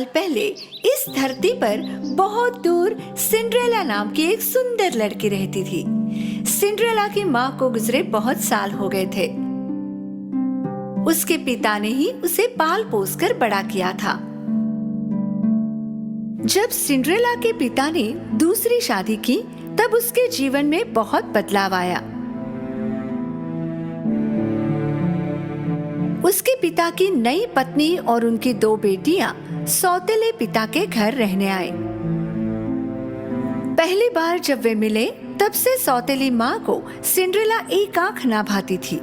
पहले इस धरती पर बहुत दूर सिंड्रेला नाम की एक सुंदर लड़की रहती थी। सिंड्रेला की माँ को गुजरे बहुत साल हो गए थे। उसके पिता ने ही उसे पाल पोस कर बड़ा किया था। जब सिंड्रेला के पिता ने दूसरी शादी की, तब उसके जीवन में बहुत बदलाव आया। उसके पिता की नई पत्नी और उनकी 2 बेटियां सौतेले पिता के घर रहने आए। पहली बार जब वे मिले, तब से सौतेली माँ को सिंड्रेला एक आंख ना भाती थी।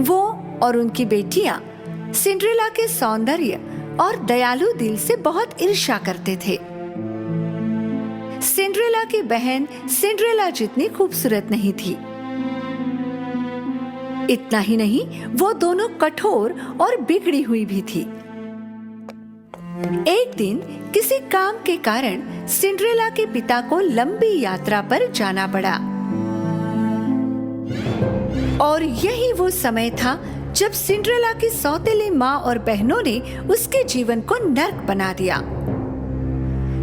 वो और उनकी बेटियां सिंड्रेला के सौंदर्य और दयालु दिल से बहुत ईर्ष्या करते थे। सिंड्रेला की बहन सिंड्रेला जितनी खूबसूरत नहीं थी। इतना ही नहीं, वो दोनों कठोर और बिगड़ी हुई भी थी। एक दिन किसी काम के कारण सिंड्रेला के पिता को लंबी यात्रा पर जाना पड़ा, और यही वो समय था जब सिंड्रेला की सौतेली माँ और बहनों ने उसके जीवन को नर्क बना दिया।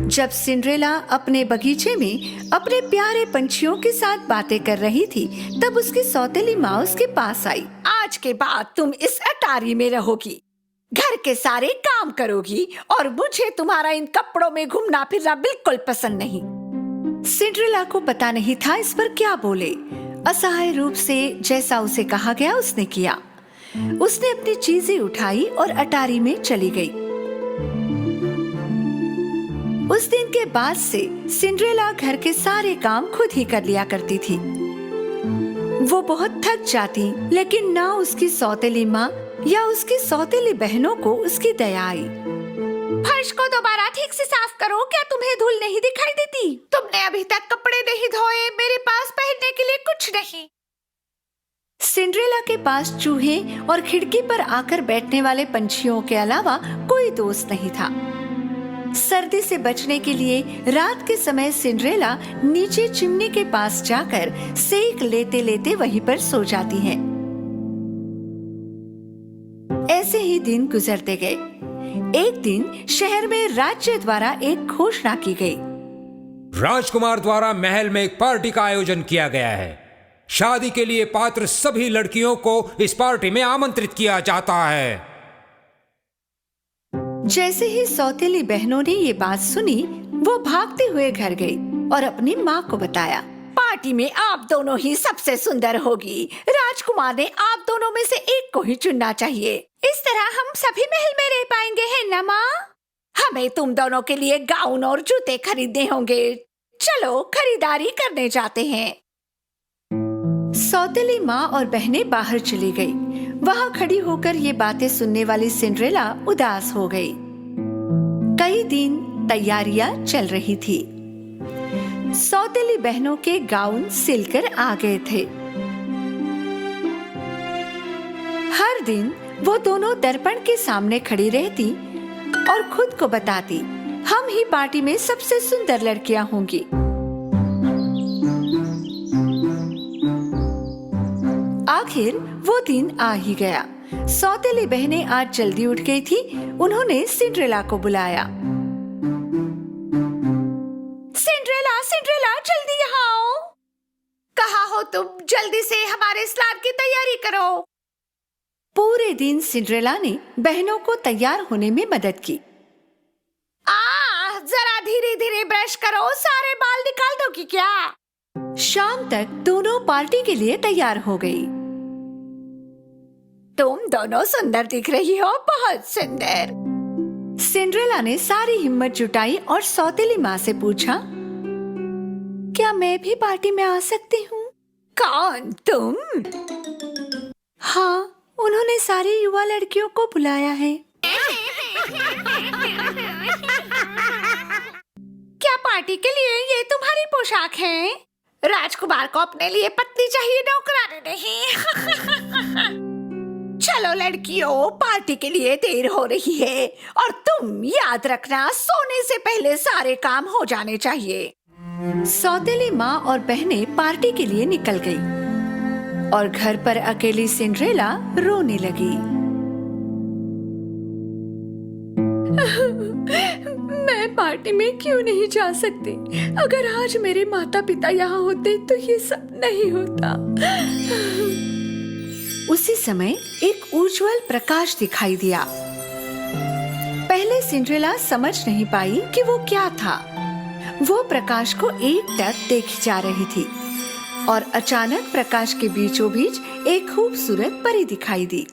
जब सिंड्रेला अपने बगीचे में अपने प्यारे पंछियों के साथ बातें कर रही थी, तब उसकी सौतेली माँ उसके पास आई। आज के बाद तुम इस अटारी में रहोगी, घर के सारे काम करोगी, और मुझे तुम्हारा इन कपड़ों में घूमना फिरना बिल्कुल पसंद नहीं। सिंड्रेला को पता नहीं था इस पर क्या बोले। असहाय रूप से जैसा उसे कहा गया उसने किया। उसने अपनी चीजें उठाई और अटारी में चली गई। उस दिन के बाद से सिंड्रेला घर के सारे काम खुद ही कर लिया करती थी। वो बहुत थक जाती, लेकिन ना उसकी सौतेली माँ या उसकी सौतेली बहनों को उसकी दया आई। फर्श को दोबारा ठीक से साफ करो, क्या तुम्हें धूल नहीं दिखाई देती? तुमने अभी तक कपड़े नहीं धोए, मेरे पास पहनने के लिए कुछ नहीं। सिंड्रेला के पास चूहे और खिड़की पर आकर बैठने वाले पंछियों के अलावा कोई दोस्त नहीं था। सर्दी से बचने के लिए रात के समय सिंड्रेला नीचे चिमनी के पास जाकर सेक लेते लेते वहीं पर सो जाती है। ऐसे ही दिन गुजरते गए। एक दिन शहर में राज्य द्वारा एक घोषणा की गई। राजकुमार द्वारा महल में एक पार्टी का आयोजन किया गया है। शादी के लिए पात्र सभी लड़कियों को इस पार्टी में आमंत्रित किया जाता है। जैसे ही सौतेली बहनों ने ये बात सुनी, वो भागते हुए घर गई और अपनी माँ को बताया। पार्टी में आप दोनों ही सबसे सुंदर होगी। राजकुमार ने आप दोनों में से एक को ही चुनना चाहिए। इस तरह हम सभी महल में रह पाएंगे, है ना माँ? हमें तुम दोनों के लिए गाउन और जूते खरीदने होंगे। चलो खरीदारी करने जाते हैं। सौतेली माँ और बहनें बाहर चली गई। वहाँ खड़ी होकर ये बातें सुनने वाली सिंड्रेला उदास हो गई। कई दिन तैयारियां चल रही थी। सौतेली बहनों के गाउन सिलकर आ गए थे। हर दिन वो दोनों दर्पण के सामने खड़ी रहती और खुद को बताती, हम ही पार्टी में सबसे सुंदर लड़कियां होंगी। आखिर वो दिन आ ही गया। सौतेली बहनें आज जल्दी उठ गई थी। उन्होंने सिंड्रेला को बुलाया। सिंड्रेला, सिंड्रेला, जल्दी यहाँ आओ। कहाँ हो तुम? जल्दी से हमारे स्नान की तैयारी करो। पूरे दिन सिंड्रेला ने बहनों को तैयार होने में मदद की। जरा धीरे धीरे ब्रश करो, सारे बाल निकाल दोगी क्या? शाम तक दोनों पार्टी के लिए तैयार हो गई। तुम दोनों सुंदर दिख रही हो, बहुत सुंदर। सिंड्रेला ने सारी हिम्मत जुटाई और सौतेली माँ से पूछा, क्या मैं भी पार्टी में आ सकती हूँ? कौन, तुम? हाँ, उन्होंने सारी युवा लड़कियों को बुलाया है। क्या पार्टी के लिए ये तुम्हारी पोशाक है? राजकुमार को अपने लिए पत्नी चाहिए, नौकरानी नहीं। चलो लड़कियों, पार्टी के लिए देर हो रही है, और तुम याद रखना, सोने से पहले सारे काम हो जाने चाहिए। सौतेली माँ और बहनें पार्टी के लिए निकल गई और घर पर अकेली सिंड्रेला रोने लगी। पार्टी में क्यों नहीं जा सकती? अगर आज मेरे माता पिता यहाँ होते तो ये सब नहीं होता। उसी समय एक उज्जवल प्रकाश दिखाई दिया। पहले सिंड्रेला समझ नहीं पाई कि वो क्या था। वो प्रकाश को एकटक देखी जा रही थी और अचानक प्रकाश के बीचों बीच एक खूबसूरत परी दिखाई दी।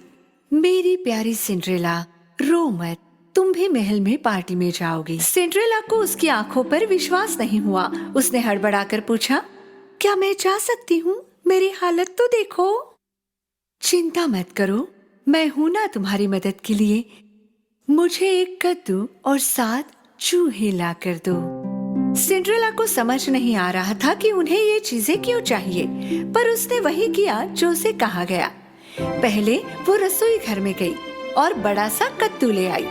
मेरी प्यारी सिंड्रेला, रो मत, तुम भी महल में पार्टी में जाओगी। सिंड्रेला को उसकी आंखों पर विश्वास नहीं हुआ। उसने हड़बड़ाकर पूछा, क्या मैं जा सकती हूँ? मेरी हालत तो देखो। चिंता मत करो, मैं हूं ना तुम्हारी मदद के लिए। मुझे एक कद्दू और 7 चूहे ला कर दो। सिंड्रेला को समझ नहीं आ रहा था कि उन्हें ये चीजें क्यों चाहिए, पर उसने वही किया जो उसे कहा गया। पहले वो रसोई घर में गई और बड़ा सा कद्दू ले आई।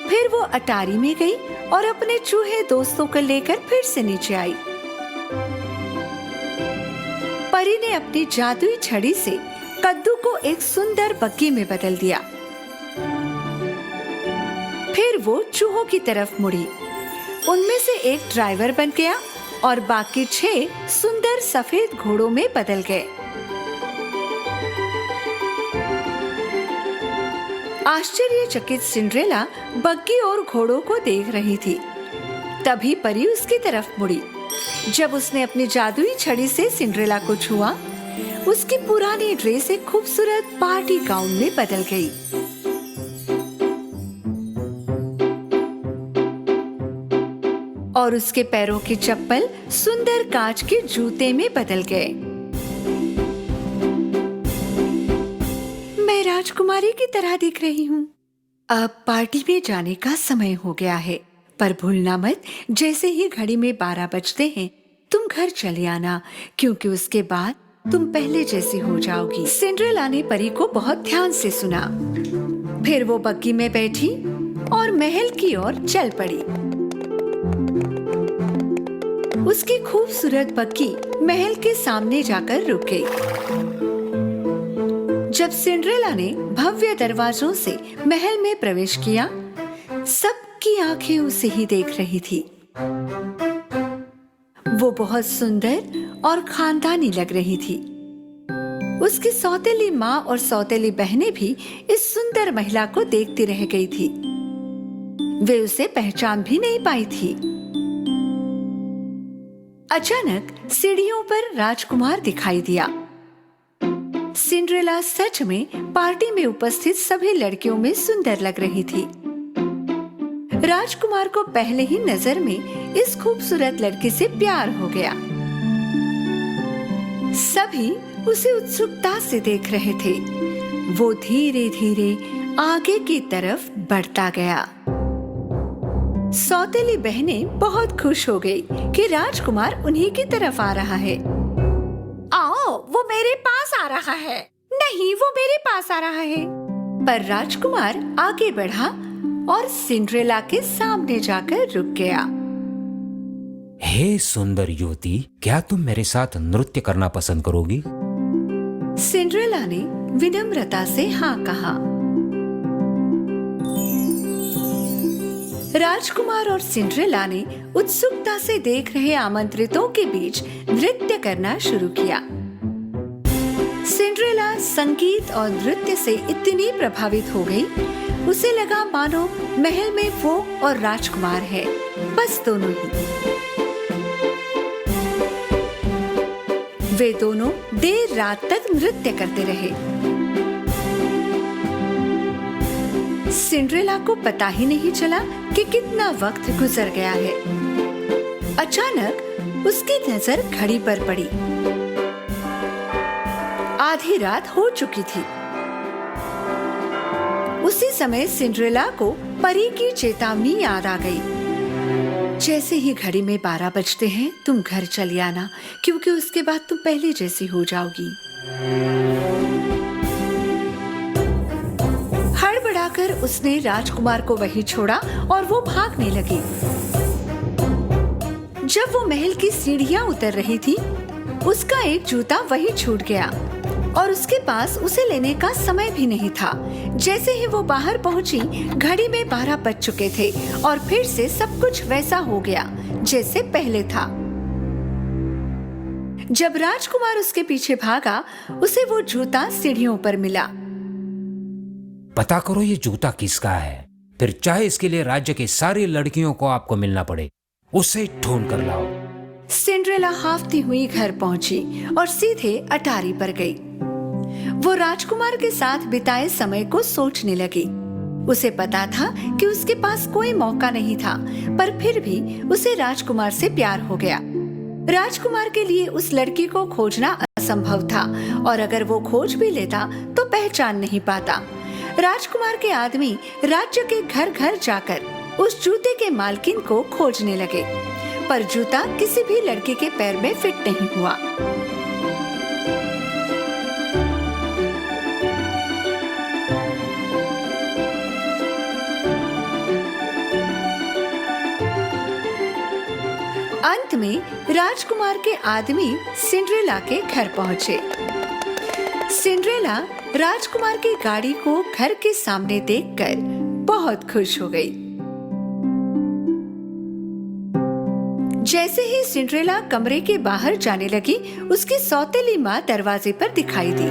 फिर वो अटारी में गई और अपने चूहे दोस्तों को लेकर फिर से नीचे आई। परी ने अपनी जादुई छड़ी से कद्दू को एक सुंदर बग्गी में बदल दिया। फिर वो चूहों की तरफ मुड़ी। उनमें से एक ड्राइवर बन गया और बाकी 6 सुंदर सफेद घोड़ों में बदल गए। आश्चर्यचकित सिंड्रेला बग्गी और घोड़ों को देख रही थी। तभी परी उसकी तरफ मुड़ी। जब उसने अपनी जादुई छड़ी से सिंड्रेला को छुआ, उसकी पुरानी ड्रेस एक खूबसूरत पार्टी गाउन में बदल गई। और उसके पैरों की चप्पल सुंदर कांच के जूते में बदल गए। मैं राजकुमारी की तरह दिख रही हूँ। अब पार्टी में जाने का समय हो गया है, पर भूलना मत, जैसे ही घड़ी में 12 बजते हैं तुम घर चले आना, क्योंकि उसके बाद तुम पहले जैसी हो जाओगी। सिंड्रेला ने परी को बहुत ध्यान से सुना। फिर वो बग्गी में बैठी और महल की ओर चल पड़ी। उसकी खूबसूरत बग्गी महल के सामने जाकर रुक गई। जब सिंड्रेला ने भव्य दरवाजों से महल में प्रवेश किया, सबकी आंखें उसे ही देख रही थी। वो बहुत सुंदर और खानदानी लग रही थी। उसकी सौतेली माँ और सौतेली बहनें भी इस सुंदर महिला को देखती रह गई थी। वे उसे पहचान भी नहीं पाई थी। अचानक सीढ़ियों पर राजकुमार दिखाई दिया। सिंड्रेला सच में पार्टी में उपस्थित सभी लड़कियों में सुंदर लग रही थी। राजकुमार को पहले ही नजर में इस खूबसूरत लड़की से प्यार हो गया। सभी उसे उत्सुकता से देख रहे थे। वो धीरे धीरे आगे की तरफ बढ़ता गया। सौतेली बहनें बहुत खुश हो गई कि राजकुमार उन्हीं की तरफ आ रहा है। आओ, वो मेरे पास आ रहा है। नहीं, वो मेरे पास आ रहा है। पर राजकुमार आगे बढ़ा और सिंड्रेला के सामने जाकर रुक गया। हे सुंदर युवती, क्या तुम मेरे साथ नृत्य करना पसंद करोगी? सिंड्रेला ने विनम्रता से हाँ कहा। राजकुमार और सिंड्रेला ने उत्सुकता से देख रहे आमंत्रितों के बीच नृत्य करना शुरू किया। सिंड्रेला संगीत और नृत्य से इतनी प्रभावित हो गई, उसे लगा मानो महल में वो और राजकुमार है, बस दोनों ही। वे दोनों देर रात तक नृत्य करते रहे। सिंड्रेला को पता ही नहीं चला कि कितना वक्त गुजर गया है। अचानक उसकी नजर घड़ी पर पड़ी। आधी रात हो चुकी थी। उसी समय सिंड्रेला को परी की चेतावनी याद आ गई। जैसे ही घड़ी में 12 बजते हैं तुम घर चली आना, क्योंकि उसके बाद तुम पहले जैसी हो जाओगी। हड़बड़ाकर उसने राजकुमार को वहीं छोड़ा और वो भागने लगी। जब वो महल की सीढ़ियां उतर रही थी, उसका एक जूता वहीं छूट गया और उसके पास उसे लेने का समय भी नहीं था। जैसे ही वो बाहर पहुंची, घड़ी में 12 बज चुके थे और फिर से सब कुछ वैसा हो गया जैसे पहले था। जब राजकुमार उसके पीछे भागा, उसे वो जूता सीढ़ियों पर मिला। पता करो ये जूता किसका है, फिर चाहे इसके लिए राज्य की सारी लड़कियों को आपको मिलना पड़े, उसे ढूंढ कर लाओ। सिंड्रेला हाफती हुई घर पहुंची और सीधे अटारी पर गई। वो राजकुमार के साथ बिताए समय को सोचने लगी। उसे पता था कि उसके पास कोई मौका नहीं था, पर फिर भी उसे राजकुमार से प्यार हो गया। राजकुमार के लिए उस लड़की को खोजना असंभव था, और अगर वो खोज भी लेता तो पहचान नहीं पाता। राजकुमार के आदमी राज्य के घर घर जाकर उस जूते के मालकिन को खोजने लगे, पर जूता किसी भी लड़की के पैर में फिट नहीं हुआ। अंत में राजकुमार के आदमी सिंड्रेला के घर पहुंचे। सिंड्रेला राजकुमार की गाड़ी को घर के सामने देखकर बहुत खुश हो गई। जैसे ही सिंड्रेला कमरे के बाहर जाने लगी, उसकी सौतेली माँ दरवाजे पर दिखाई दी।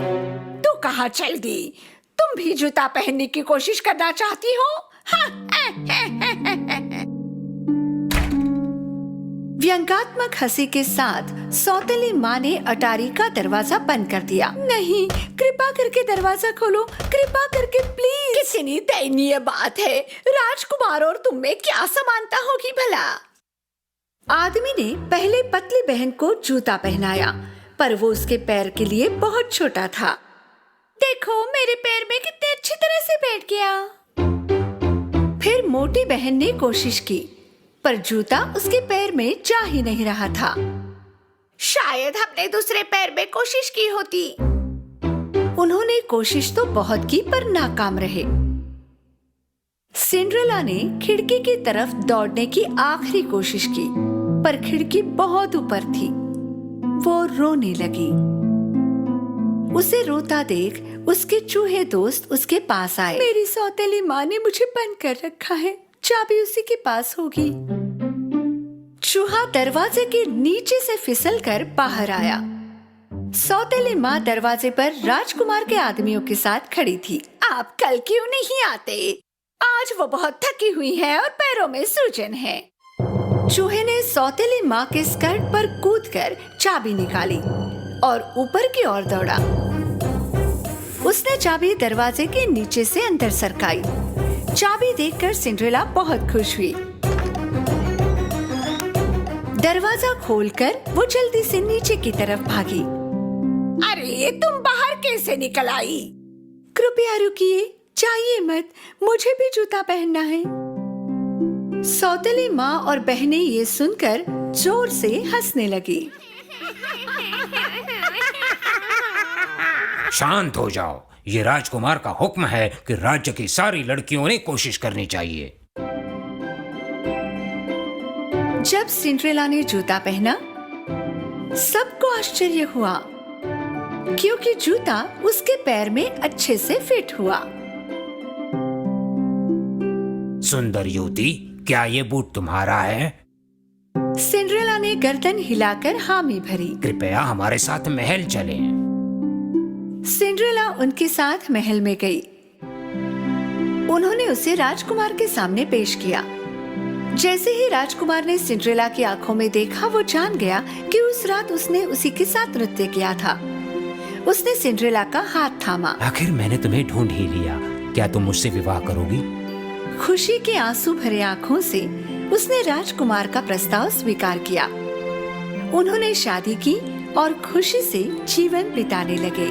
तू कहाँ चल दी? तुम भी जूता पहनने की कोशिश करना चाहती हो? व्यंग्यात्मक हंसी के साथ सौतेली माँ ने अटारी का दरवाजा बंद कर दिया। नहीं, कृपा करके दरवाजा खोलो, कृपा करके प्लीज। कितनी दयनीय बात है। राजकुमार और तुम में क्या समानता होगी भला? आदमी ने पहले पतली बहन को जूता पहनाया, पर वो उसके पैर के लिए बहुत छोटा था। देखो, मेरे पैर में कितने अच्छी तरह से बैठ गया। फिर मोटी बहन ने कोशिश की, पर जूता उसके पैर में जा ही नहीं रहा था। शायद हमने दूसरे पैर में कोशिश की होती। उन्होंने कोशिश तो बहुत की, पर नाकाम रहे। सिंड्रेला ने खिड़की की तरफ दौड़ने की आखिरी कोशिश की, पर खिड़की बहुत ऊपर थी। वो रोने लगी। उसे रोता देख उसके चूहे दोस्त उसके पास आए। मेरी सौतेली माँ ने मुझे बंद कर रखा है, चाबी उसी के पास होगी। चूहा दरवाजे के नीचे से फिसलकर बाहर आया। सौतेली माँ दरवाजे पर राजकुमार के आदमियों के साथ खड़ी थी। आप कल क्यों नहीं आते? आज वो बहुत थकी हुई है और पैरों में सूजन है। चूहे ने सौतेली माँ के स्कर्ट पर कूदकर चाबी निकाली और ऊपर की ओर दौड़ा। उसने चाबी दरवाजे के नीचे से अंदर सरकाई। चाबी देखकर सिंड्रेला बहुत खुश हुई। दरवाजा खोलकर वो जल्दी से नीचे की तरफ भागी। अरे, तुम बाहर कैसे निकल आई? कृपया रुकिए, जाइए मत, मुझे भी जूता पहनना है। सौतेली माँ और बहनें ये सुनकर जोर से हंसने लगी। शांत हो जाओ, ये राजकुमार का हुक्म है कि राज्य की सारी लड़कियों ने कोशिश करनी चाहिए। जब सिंड्रेला ने जूता पहना, सबको आश्चर्य हुआ, क्योंकि जूता उसके पैर में अच्छे से फिट हुआ। सुंदर युवती, क्या ये बूट तुम्हारा है? सिंड्रेला ने गर्दन हिलाकर हामी भरी। कृपया हमारे साथ महल चलें। सिंड्रेला उनके साथ महल में गई। उन्होंने उसे राजकुमार के सामने पेश किया। जैसे ही राजकुमार ने सिंड्रेला की आंखों में देखा, वो जान गया कि उस रात उसने उसी के साथ नृत्य किया था। उसने सिंड्रेला का हाथ थामा। आखिर मैंने तुम्हें ढूंढ ही लिया, क्या तुम मुझसे विवाह करोगी? खुशी के आंसू भरे आंखों से उसने राजकुमार का प्रस्ताव स्वीकार किया। उन्होंने शादी की और खुशी से जीवन बिताने लगे।